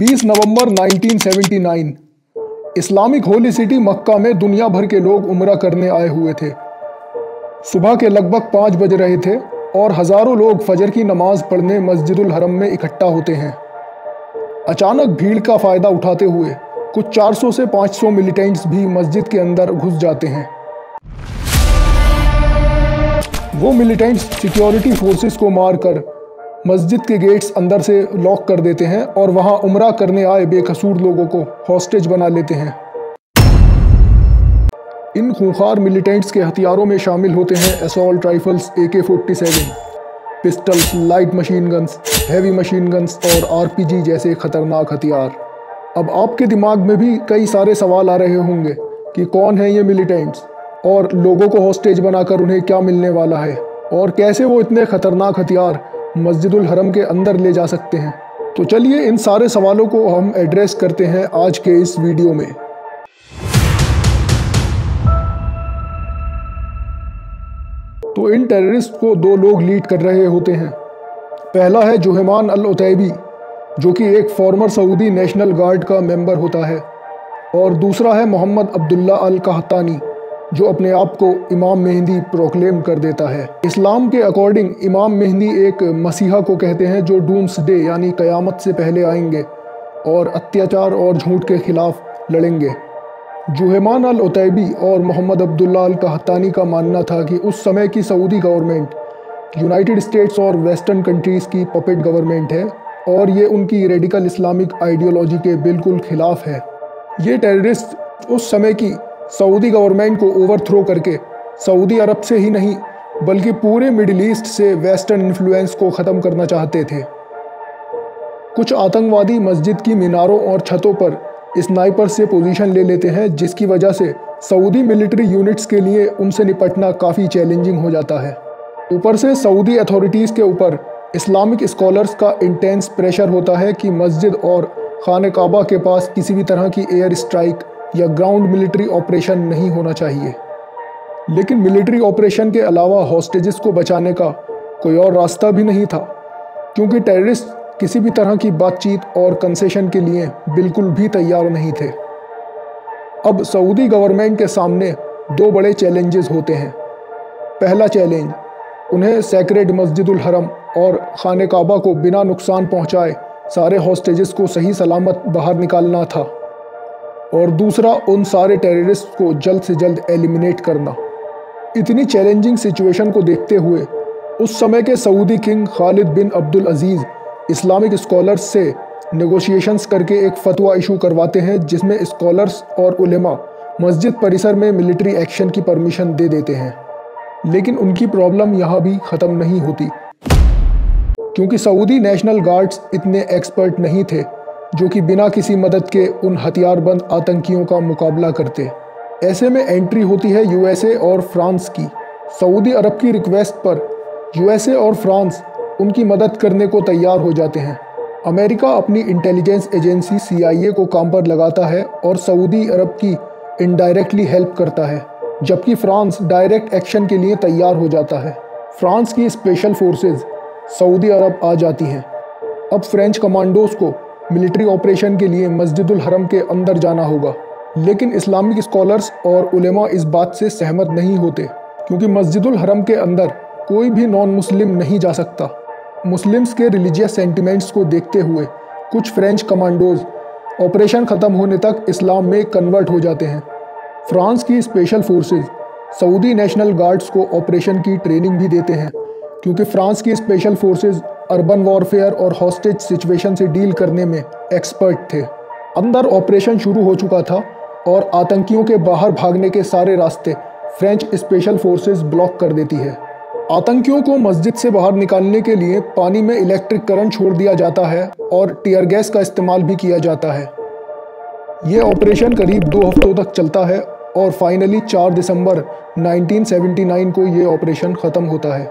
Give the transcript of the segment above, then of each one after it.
20 नवंबर 1979 Islamic holy city मक्का में दुनिया भर के लोग उम्रा करने आए हुए थे। सुबह के लगभग 5 बज रहे थे और हज़ारों लोग फजर की नमाज पढ़ने मस्जिदुल हरम में इकट्ठा होते हैं। अचानक भीड़ का फ़ायदा उठाते हुए कुछ 400 से 500 मिलिटेंट्स भी मस्जिद के अंदर घुस जाते हैं। वो मिलिटेंट्स सिक्योरिटी फोर्सेस को मारकर मस्जिद के गेट्स अंदर से लॉक कर देते हैं और वहां उम्रा करने आए बेकसूर लोगों को हॉस्टेज बना लेते हैं। इन खूंखार मिलिटेंट्स के हथियारों में शामिल होते हैं assault rifles, AK-47, pistols, light machine guns, heavy machine guns और RPG जैसे खतरनाक हथियार। अब आपके दिमाग में भी कई सारे सवाल आ रहे होंगे कि कौन है ये मिलिटेंट्स और लोगों को हॉस्टेज बनाकर उन्हें क्या मिलने वाला है और कैसे वो इतने खतरनाक हथियार मस्जिदुल हरम के अंदर ले जा सकते हैं। तो चलिए इन सारे सवालों को हम एड्रेस करते हैं आज के इस वीडियो में। तो इन टेररिस्ट को 2 लोग लीड कर रहे होते हैं। पहला है जुहैमान अल-उतैबी, जो कि एक फॉर्मर सऊदी नेशनल गार्ड का मेंबर होता है, और दूसरा है मोहम्मद अब्दुल्ला अल-कहतानी, जो अपने आप को इमाम मेहंदी प्रोक्लेम कर देता है। इस्लाम के अकॉर्डिंग इमाम मेहंदी एक मसीहा को कहते हैं जो डूम्सडे यानी क़यामत से पहले आएंगे और अत्याचार और झूठ के खिलाफ लड़ेंगे। जुहैमान अल-उतैबी और मोहम्मद अब्दुल्ला अल-कहतानी का मानना था कि उस समय की सऊदी गवर्नमेंट यूनाइटेड स्टेट्स और वेस्टर्न कंट्रीज़ की पपेट गवर्नमेंट है और ये उनकी रेडिकल इस्लामिक आइडियोलॉजी के बिल्कुल खिलाफ है। ये टेररिस्ट उस समय की सऊदी गवर्नमेंट को ओवरथ्रो करके सऊदी अरब से ही नहीं बल्कि पूरे मिडिल ईस्ट से वेस्टर्न इन्फ्लुएंस को ख़त्म करना चाहते थे। कुछ आतंकवादी मस्जिद की मीनारों और छतों पर स्नाइपर से पोजीशन ले लेते हैं, जिसकी वजह से सऊदी मिलिट्री यूनिट्स के लिए उनसे निपटना काफ़ी चैलेंजिंग हो जाता है। ऊपर से सऊदी अथॉरिटीज़ के ऊपर इस्लामिक स्कॉलर्स का इंटेंस प्रेशर होता है कि मस्जिद और खाने काबा के पास किसी भी तरह की एयर स्ट्राइक या ग्राउंड मिलिट्री ऑपरेशन नहीं होना चाहिए। लेकिन मिलिट्री ऑपरेशन के अलावा हॉस्टेजेस को बचाने का कोई और रास्ता भी नहीं था, क्योंकि टेररिस्ट किसी भी तरह की बातचीत और कंसेशन के लिए बिल्कुल भी तैयार नहीं थे। अब सऊदी गवर्नमेंट के सामने 2 बड़े चैलेंजेस होते हैं। पहला चैलेंज, उन्हें सैक्रेड मस्जिदुल हरम और खाने काबा को बिना नुकसान पहुंचाए सारे हॉस्टेजेस को सही सलामत बाहर निकालना था, और दूसरा उन सारे टेररिस्ट को जल्द से जल्द एलिमिनेट करना। इतनी चैलेंजिंग सिचुएशन को देखते हुए उस समय के सऊदी किंग खालिद बिन अब्दुल अजीज़ इस्लामिक स्कॉलर्स से नेगोशिएशंस करके एक फतवा इशू करवाते हैं, जिसमें स्कॉलर्स और उलेमा मस्जिद परिसर में मिलिट्री एक्शन की परमिशन दे देते हैं। लेकिन उनकी प्रॉब्लम यहाँ भी ख़त्म नहीं होती, क्योंकि सऊदी नेशनल गार्ड्स इतने एक्सपर्ट नहीं थे जो कि बिना किसी मदद के उन हथियारबंद आतंकियों का मुकाबला करते। ऐसे में एंट्री होती है USA और फ्रांस की। सऊदी अरब की रिक्वेस्ट पर USA और फ्रांस उनकी मदद करने को तैयार हो जाते हैं। अमेरिका अपनी इंटेलिजेंस एजेंसी CIA को काम पर लगाता है और सऊदी अरब की इनडायरेक्टली हेल्प करता है, जबकि फ्रांस डायरेक्ट एक्शन के लिए तैयार हो जाता है। फ्रांस की स्पेशल फोर्सेस सऊदी अरब आ जाती हैं। अब फ्रेंच कमांडोज को मिलिट्री ऑपरेशन के लिए मस्जिदुल हरम के अंदर जाना होगा, लेकिन इस्लामिक स्कॉलर्स और उलेमा इस बात से सहमत नहीं होते, क्योंकि मस्जिदुल हरम के अंदर कोई भी नॉन मुस्लिम नहीं जा सकता। मुस्लिम्स के रिलीजियस सेंटिमेंट्स को देखते हुए कुछ फ्रेंच कमांडोज ऑपरेशन ख़त्म होने तक इस्लाम में कन्वर्ट हो जाते हैं। फ्रांस की special forces Saudi national guards को ऑपरेशन की ट्रेनिंग भी देते हैं, क्योंकि फ्रांस की स्पेशल फोर्सेस अर्बन वॉरफेयर और हॉस्टेज सिचुएशन से डील करने में एक्सपर्ट थे। अंदर ऑपरेशन शुरू हो चुका था और आतंकियों के बाहर भागने के सारे रास्ते फ्रेंच स्पेशल फोर्सेस ब्लॉक कर देती है। आतंकियों को मस्जिद से बाहर निकालने के लिए पानी में इलेक्ट्रिक करंट छोड़ दिया जाता है और टीयर गैस का इस्तेमाल भी किया जाता है। ये ऑपरेशन करीब 2 हफ्तों तक चलता है और फाइनली 4 दिसंबर 1979 को ये ऑपरेशन ख़त्म होता है।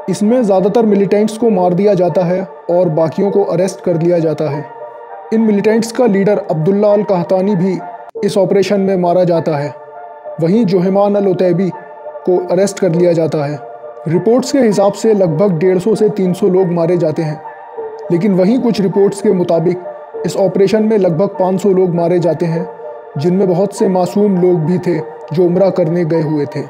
इसमें ज़्यादातर मिलिटेंट्स को मार दिया जाता है और बाकियों को अरेस्ट कर लिया जाता है। इन मिलिटेंट्स का लीडर अब्दुल्ला अल-कहतानी भी इस ऑपरेशन में मारा जाता है। वहीं जुहैमान अल-उतैबी को अरेस्ट कर लिया जाता है। रिपोर्ट्स के हिसाब से लगभग 150 से 300 लोग मारे जाते हैं, लेकिन वहीं कुछ रिपोर्ट्स के मुताबिक इस ऑपरेशन में लगभग 500 लोग मारे जाते हैं, जिनमें बहुत से मासूम लोग भी थे जो उम्रा करने गए हुए थे।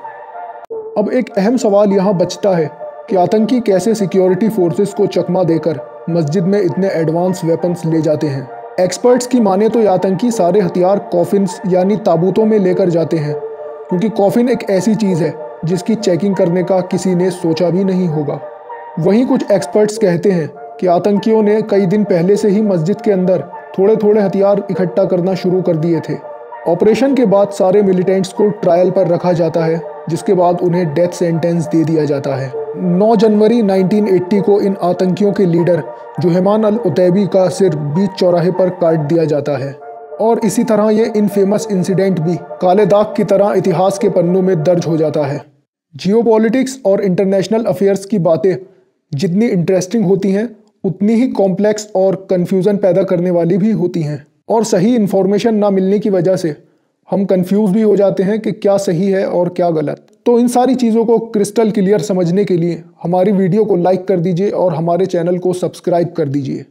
अब एक अहम सवाल यहाँ बचता है कि आतंकी कैसे सिक्योरिटी फोर्सेस को चकमा देकर मस्जिद में इतने एडवांस वेपन्स ले जाते हैं। एक्सपर्ट्स की माने तो ये आतंकी सारे हथियार कॉफिन्स यानी ताबूतों में लेकर जाते हैं, क्योंकि कॉफिन एक ऐसी चीज़ है जिसकी चेकिंग करने का किसी ने सोचा भी नहीं होगा। वहीं कुछ एक्सपर्ट्स कहते हैं कि आतंकियों ने कई दिन पहले से ही मस्जिद के अंदर थोड़े थोड़े हथियार इकट्ठा करना शुरू कर दिए थे। ऑपरेशन के बाद सारे मिलिटेंट्स को ट्रायल पर रखा जाता है, जिसके बाद उन्हें डेथ सेंटेंस दे दिया जाता है। 9 जनवरी 1980 को इन आतंकियों के लीडर जुहैमान अल-उतैबी का सिर बीच चौराहे पर काट दिया जाता है, और इसी तरह ये इनफेमस इंसिडेंट भी काले दाग की तरह इतिहास के पन्नों में दर्ज हो जाता है। जियोपॉलिटिक्स और इंटरनेशनल अफेयर्स की बातें जितनी इंटरेस्टिंग होती हैं, उतनी ही कॉम्प्लेक्स और कन्फ्यूज़न पैदा करने वाली भी होती हैं, और सही इन्फॉर्मेशन ना मिलने की वजह से हम कंफ्यूज भी हो जाते हैं कि क्या सही है और क्या गलत। तो इन सारी चीज़ों को क्रिस्टल क्लियर समझने के लिए हमारी वीडियो को लाइक कर दीजिए और हमारे चैनल को सब्सक्राइब कर दीजिए।